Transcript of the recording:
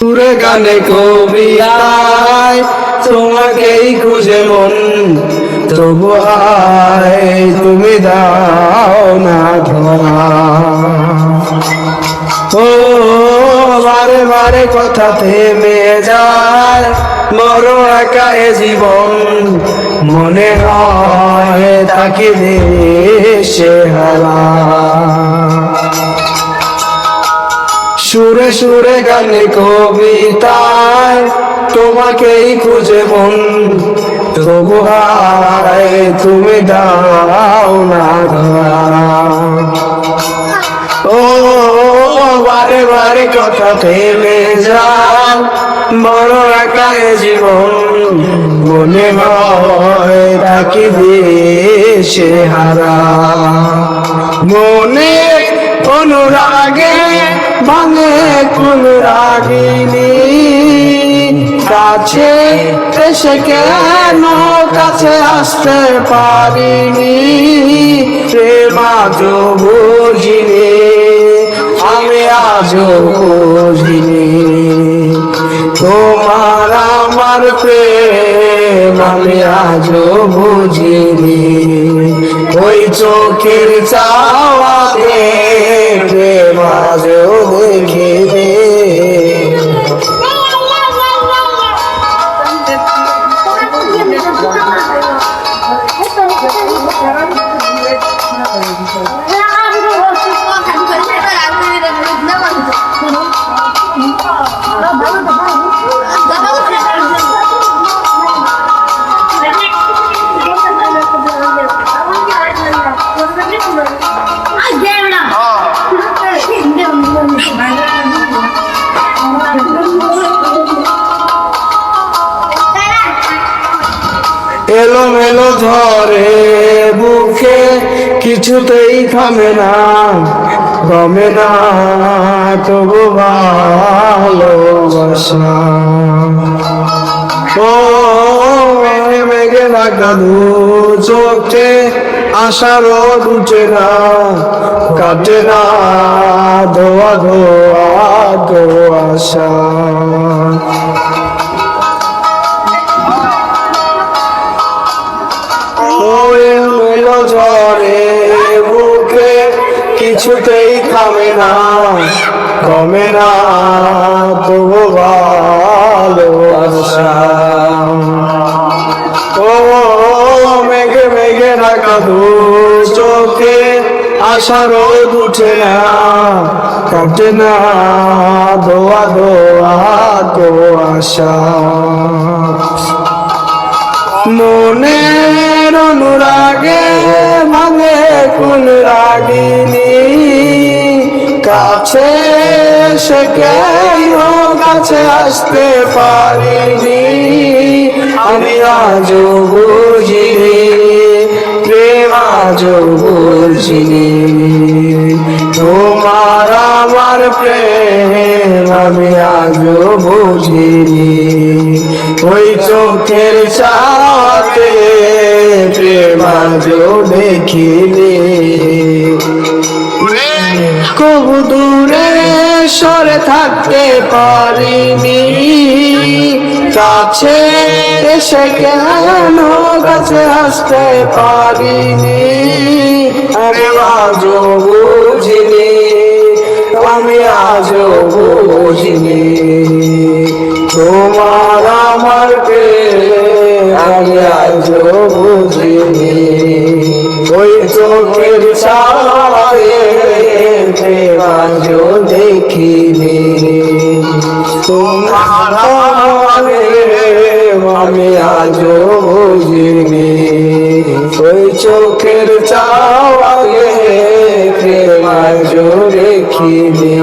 সুরে গানে কবিতায় তোমাকেই খুঁজে মন, তবু আয় তুমি দাও না ধরা। ও বারে বারে কথা থেমে যায়, বড় একা এ জীবন, মনে হয় তাকে দেশে হারা। সুরে সুরে গানে কবিতায় তোমাকেই খুঁজে মন, তবু আয় তুমি দাও না ধরা। ও বারে বারে কথা থেমে যায়, বড় একা এ জীবন, মনে হয় তাকে দেশে হারা। মনে অনুরাগে ভাঙে কোন রাগিনী, কাছে এসে কেন কাছে আসতে পারিনি। প্রেম আজও বুঝিনি, আমি আজও বুঝিনি, তোমার আমার প্রেম আমি আজও বুঝিনি। ওই চোখের চাওয়াতে প্রেম আজও দেখিনি। এলো মেলো ঝরে বুকে কিছুতেই থামে না, কমে না তবু ভালোবাসা। ও মেঘে লাগা দু চোখে আশারও উঠে না, কাটে না ধোয়া ধোয়া আশা। ঝরে বুকে কিছুতেই থামে না, কমে না তবু ভালোবাসা। ও মেঘে মেঘে রাখা দু চোখে আশারও উঠে না, কাটে না ধোয়া ধোয়া আশা। মনের অনুরাগে ভাঙে কোন রাগিনী, কাছে সে কেন কাছে আসতে পারিনি। আমি আজও বুঝিনি, প্রেম আজও বুঝিনি, তোমার আমার প্রেম আমি আজও বুঝিনি। ওই চোখের চাওয়াতে প্রেম আজও দেখিনি। কবু দূরে সরে থাকতে পারিনি, কাছে এসে কেন কাছে আসতে পারিনি। আমি আজও বুঝিনি, আমি আজও বুঝিনি, তোমার আমার প্রেম আমি আজও বুঝিনি। ওই চোখের চাওয়াতে প্রেম আজও দেখিনি, তোমার আমার প্রেম আমি আজও বুঝিনি। ওই চোখের চাওয়াতে প্রেম আজও দেখিনি।